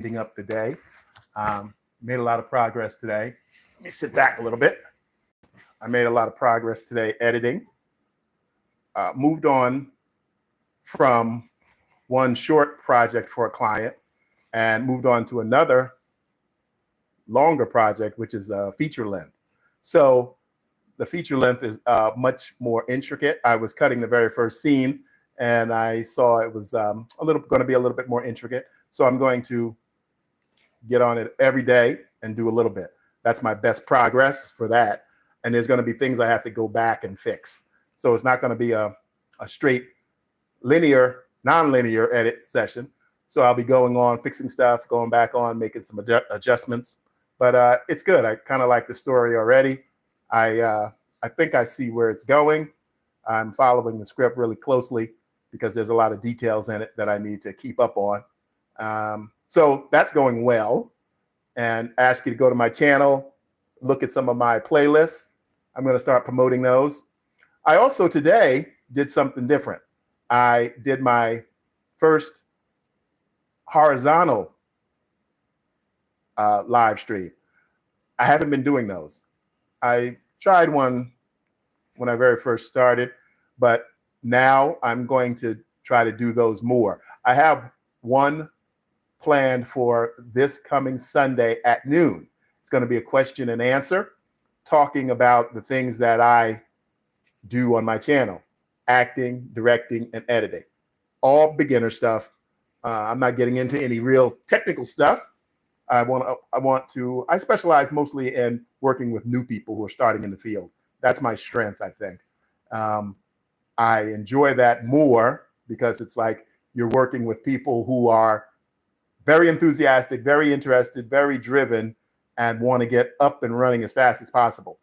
ending up the day. Made a lot of progress today. Let me sit back a little bit. I made a lot of progress today editing. Moved on from one short project for a client and moved on to another longer project, which is a feature length. So the feature length is much more intricate. I was cutting the very first scene and I saw it was going to be a little bit more intricate. So I'm going to get on it every day and do a little bit. That's my best progress for that. And there's going to be things I have to go back and fix. So it's not going to be a straight linear, non-linear edit session. So I'll be going on, fixing stuff, going back on, making some adjustments. But it's good. I kind of like the story already. I think I see where it's going. I'm following the script really closely because there's a lot of details in it that I need to keep up on. So that's going well. And ask you to go to my channel, look at some of my playlists. I'm going to start promoting those. I also today did something different. I did my first horizontal live stream. I haven't been doing those. I tried one when I very first started, but now I'm going to try to do those more. I have one planned for this coming Sunday at noon. It's going to be a question and answer, talking about the things that I do on my channel: acting, directing, and editing. All beginner stuff. I'm not getting into any real technical stuff. I specialize mostly in working with new people who are starting in the field. That's my strength, I think. I enjoy that more because it's like you're working with people who are very enthusiastic, very interested, very driven, and want to get up and running as fast as possible.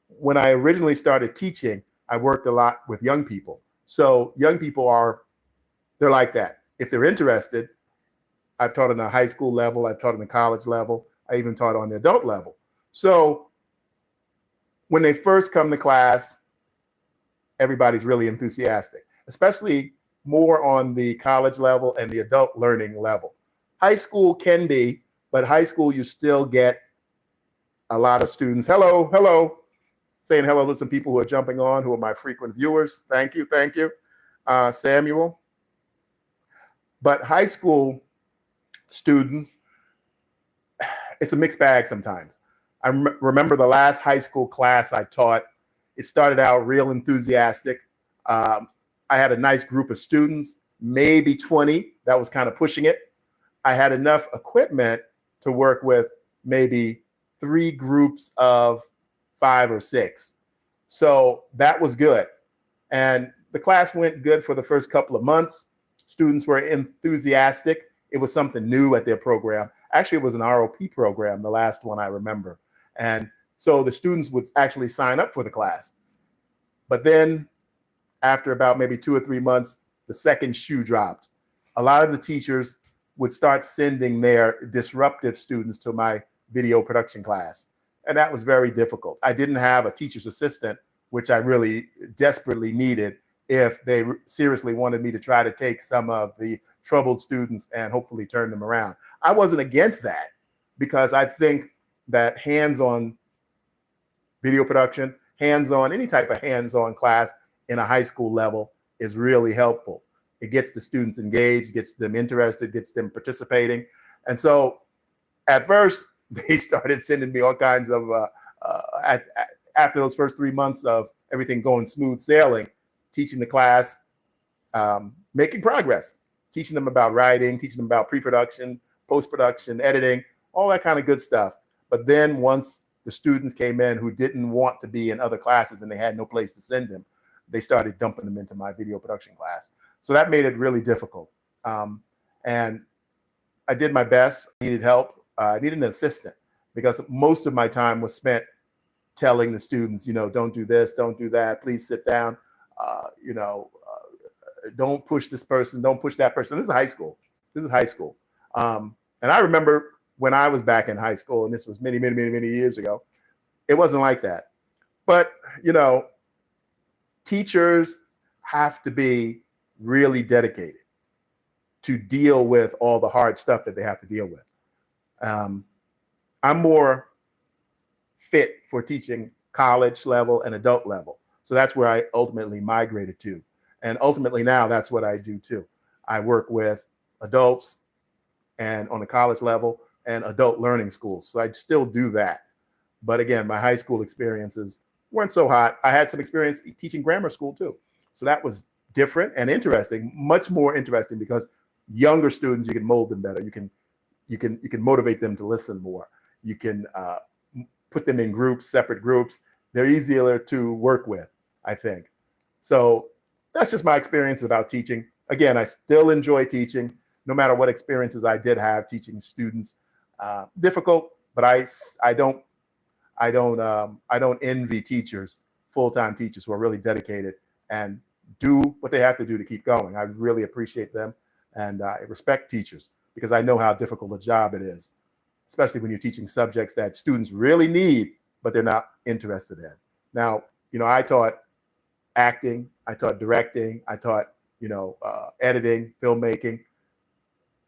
When I originally started teaching, I worked a lot with young people. So young people they're like that. If they're interested, I've taught on a high school level, I've taught on a college level, I even taught on the adult level. So when they first come to class, everybody's really enthusiastic, especially more on the college level and the adult learning level. High school can be, but high school you still get a lot of students, hello, saying hello to some people who are jumping on, who are my frequent viewers. Thank you, Samuel. But high school students, it's a mixed bag sometimes. I remember the last high school class I taught, it started out real enthusiastic. I had a nice group of students, maybe 20. That was kind of pushing it. I had enough equipment to work with maybe 3 groups of 5 or 6. So that was good. And the class went good for the first couple of months. Students were enthusiastic. It was something new at their program. Actually, it was an ROP program, the last one I remember. And so the students would actually sign up for the class. But then after about maybe 2 or 3 months, the second shoe dropped. A lot of the teachers would start sending their disruptive students to my video production class. And that was very difficult. I didn't have a teacher's assistant, which I really desperately needed if they seriously wanted me to try to take some of the troubled students and hopefully turn them around. I wasn't against that because I think that hands-on video production, hands-on, any type of hands-on class in a high school level is really helpful. It gets the students engaged, gets them interested, gets them participating. And so at first, they started sending me all kinds of, after those first 3 months of everything going smooth sailing, teaching the class, making progress, teaching them about writing, teaching them about pre-production, post-production, editing, all that kind of good stuff. But then once the students came in who didn't want to be in other classes and they had no place to send them, they started dumping them into my video production class. So that made it really difficult. And I did my best. I needed help. I needed an assistant because most of my time was spent telling the students, don't do this, don't do that, please sit down, don't push this person, don't push that person. This is high school. And I remember when I was back in high school, and this was many years ago, it wasn't like that. But, teachers have to be really dedicated. to deal with all the hard stuff that they have to deal with. I'm more fit for teaching college level and adult level. So that's where I ultimately migrated to. And ultimately now that's what I do too. I work with adults and on the college level and adult learning schools. So I still do that. But again, my high school experiences weren't so hot. I had some experience teaching grammar school too. So that was different and interesting, much more interesting, because younger students, you can mold them better. You can motivate them to listen more. You can put them in groups, separate groups. They're easier to work with, I think. So that's just my experience about teaching. Again, I still enjoy teaching, no matter what experiences I did have teaching students. Difficult, but I don't envy teachers, full-time teachers who are really dedicated and do what they have to do to keep going. I really appreciate them, and I respect teachers because I know how difficult a job it is, especially when you're teaching subjects that students really need, but they're not interested in. Now, I taught acting, I taught directing, I taught, editing, filmmaking,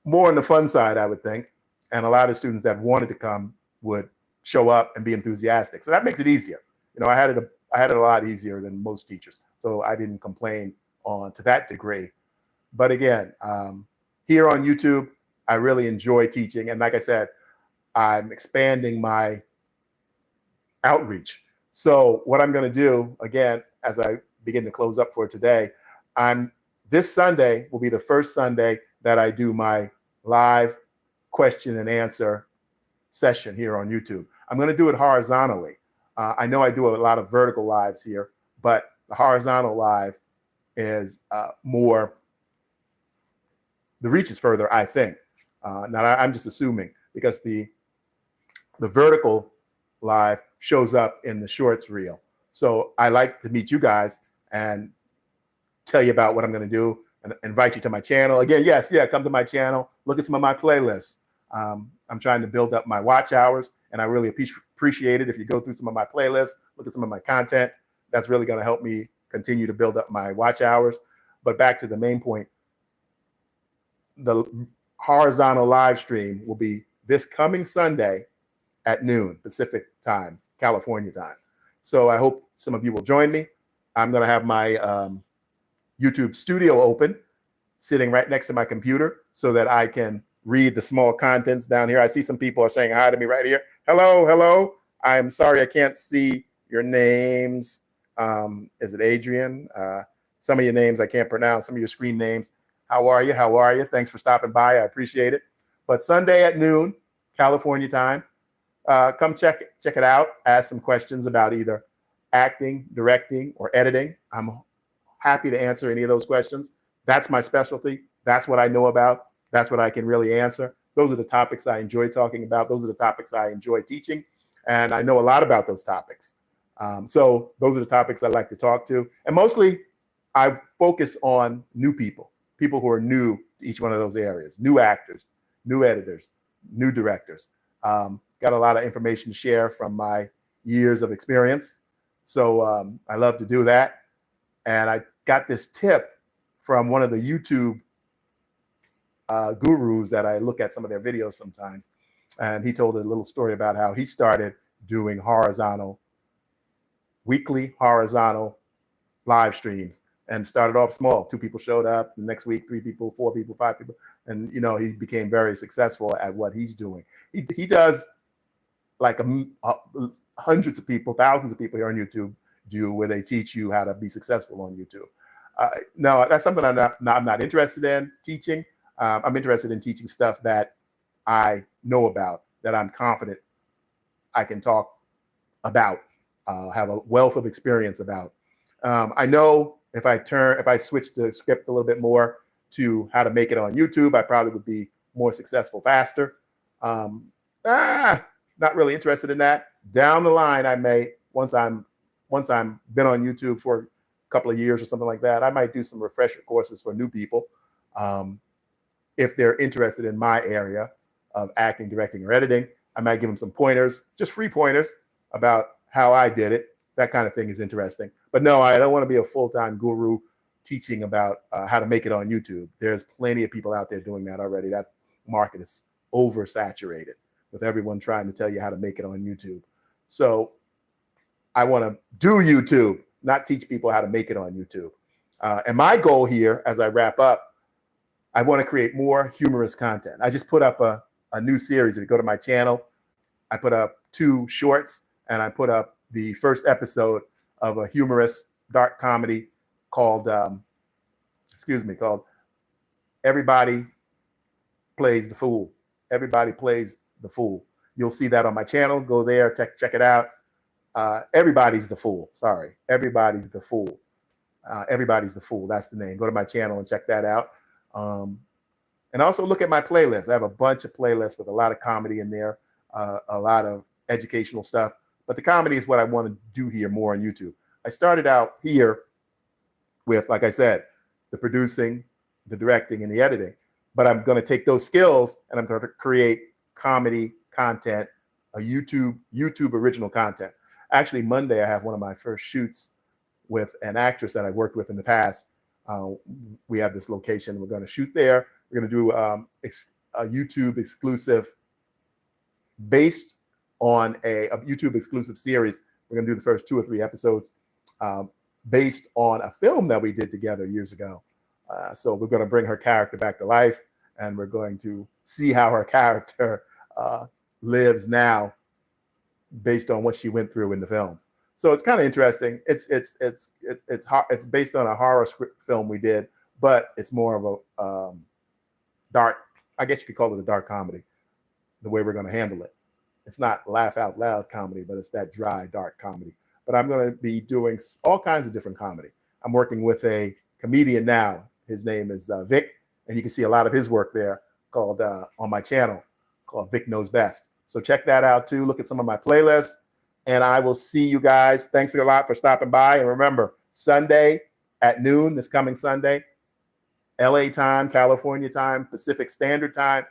more on the fun side, I would think. And a lot of students that wanted to come would show up and be enthusiastic. So that makes it easier. I had it a lot easier than most teachers. So I didn't complain to that degree. But again, here on YouTube, I really enjoy teaching. And like I said, I'm expanding my outreach. So what I'm going to do, again, as I begin to close up for today, this Sunday will be the first Sunday that I do my live question and answer session here on YouTube. I'm going to do it horizontally. I know I do a lot of vertical lives here, but the horizontal live is more, the reach is further, I think. Now I'm just assuming, because the vertical live shows up in the shorts reel. So I like to meet you guys and tell you about what I'm going to do and invite you to my channel. Again, come to my channel, look at some of my playlists. I'm trying to build up my watch hours, and I really appreciate it if you go through some of my playlists, look at some of my content. That's really going to help me continue to build up my watch hours. But back to the main point, the horizontal live stream will be this coming Sunday at noon Pacific time, California time. So I hope some of you will join me. I'm going to have my YouTube studio open, sitting right next to my computer, so that I can read the small contents down here. I see some people are saying hi to me right here. Hello. I'm sorry I can't see your names. Is it Adrian? Some of your names I can't pronounce, some of your screen names. How are you? Thanks for stopping by. I appreciate it. But Sunday at noon, California time, come check it out. Ask some questions about either acting, directing, or editing. I'm happy to answer any of those questions. That's my specialty. That's what I know about. That's what I can really answer. Those are the topics I enjoy talking about. Those are the topics I enjoy teaching. And I know a lot about those topics. So those are the topics I like to talk to. And mostly I focus on new people who are new to each one of those areas, new actors, new editors, new directors. Got a lot of information to share from my years of experience. So I love to do that. And I got this tip from one of the YouTube gurus that I look at some of their videos sometimes. And he told a little story about how he started doing weekly horizontal live streams, and started off small. 2 people showed up. The next week, 3 people, 4 people, 5 people. And, he became very successful at what he's doing. He does like hundreds of people, thousands of people here on YouTube do, where they teach you how to be successful on YouTube. No, that's something I'm not interested in teaching. I'm interested in teaching stuff that I know about, that I'm confident I can talk about, have a wealth of experience about. I know if I switch the script a little bit more to how to make it on YouTube, I probably would be more successful faster. Not really interested in that. Down the line, I may, once I'm been on YouTube for a couple of years or something like that, I might do some refresher courses for new people. If they're interested in my area of acting, directing, or editing, I might give them some pointers, just free pointers about how I did it. That kind of thing is interesting. But no, I don't want to be a full-time guru teaching about how to make it on YouTube. There's plenty of people out there doing that already. That market is oversaturated with everyone trying to tell you how to make it on YouTube. So I want to do YouTube, not teach people how to make it on YouTube. And my goal here, as I wrap up, I want to create more humorous content. I just put up a new series. If you go to my channel, I put up 2 shorts, and I put up the first episode of a humorous dark comedy called, called Everybody Plays the Fool. Everybody Plays the Fool. You'll see that on my channel. Go there, check it out. Everybody's the Fool. Sorry, Everybody's the Fool. Everybody's the Fool. That's the name. Go to my channel and check that out. And also look at my playlist. I have a bunch of playlists with a lot of comedy in there, a lot of educational stuff. But the comedy is what I want to do here more on YouTube. I started out here with, like I said, the producing, the directing, and the editing. But I'm going to take those skills and I'm going to create comedy content, a YouTube original content. Actually, Monday, I have one of my first shoots with an actress that I worked with in the past. We have this location. We're going to shoot there. We're going to do a YouTube exclusive based on a YouTube exclusive series. We're going to do the first 2 or 3 episodes based on a film that we did together years ago. So we're going to bring her character back to life, and we're going to see how her character lives now based on what she went through in the film. So it's kind of interesting. It's based on a horror film we did, but it's more of a dark, I guess you could call it a dark comedy, the way we're going to handle it. It's not laugh out loud comedy, but it's that dry, dark comedy. But I'm going to be doing all kinds of different comedy. I'm working with a comedian now. His name is Vic, and you can see a lot of his work there called on my channel called Vic Knows Best. So check that out too. Look at some of my playlists, and I will see you guys. Thanks a lot for stopping by. And remember, Sunday at noon, this coming Sunday, LA time, California time, Pacific Standard Time,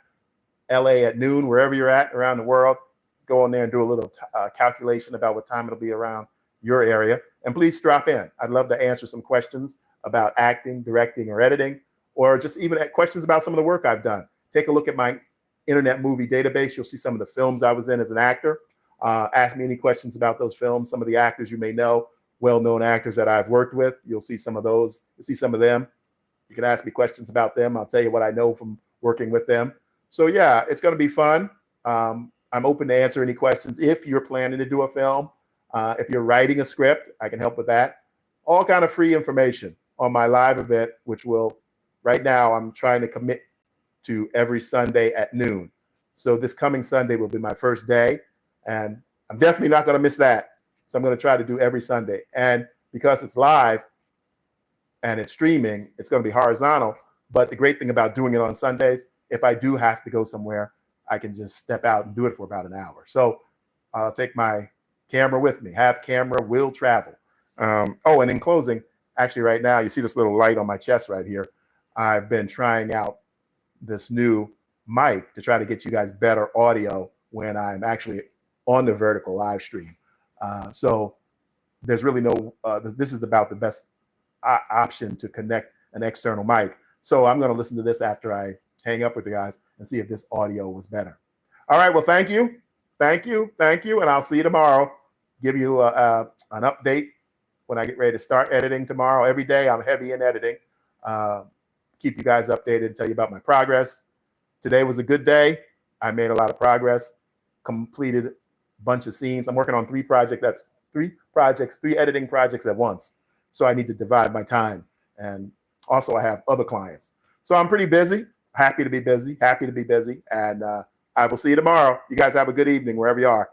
LA at noon, wherever you're at around the world. Go on there and do a little calculation about what time it'll be around your area. And please drop in. I'd love to answer some questions about acting, directing, or editing, or just even questions about some of the work I've done. Take a look at my Internet Movie Database. You'll see some of the films I was in as an actor. Ask me any questions about those films. Some of the actors you may know, well-known actors that I've worked with. You'll see some of those. You'll see some of them. You can ask me questions about them. I'll tell you what I know from working with them. So yeah, it's going to be fun. I'm open to answer any questions. If you're planning to do a film, if you're writing a script, I can help with that. All kind of free information on my live event, which will, right now, I'm trying to commit to every Sunday at noon. So this coming Sunday will be my first day, and I'm definitely not going to miss that. So I'm going to try to do every Sunday. And because it's live and it's streaming, it's going to be horizontal. But the great thing about doing it on Sundays, if I do have to go somewhere, I can just step out and do it for about an hour. So I'll take my camera with me. Have camera, will travel. Oh, and in closing, actually right now, you see this little light on my chest right here. I've been trying out this new mic to try to get you guys better audio when I'm actually on the vertical live stream. So there's really no, this is about the best option to connect an external mic. So I'm going to listen to this after I hang up with you guys and see if this audio was better. All right. Well, thank you. Thank you. Thank you. And I'll see you tomorrow. Give you an update when I get ready to start editing tomorrow. Every day I'm heavy in editing. Keep you guys updated and tell you about my progress. Today was a good day. I made a lot of progress, completed a bunch of scenes. I'm working on 3 editing projects at once. So I need to divide my time. And also I have other clients. So I'm pretty busy, happy to be busy. And I will see you tomorrow. You guys have a good evening wherever you are.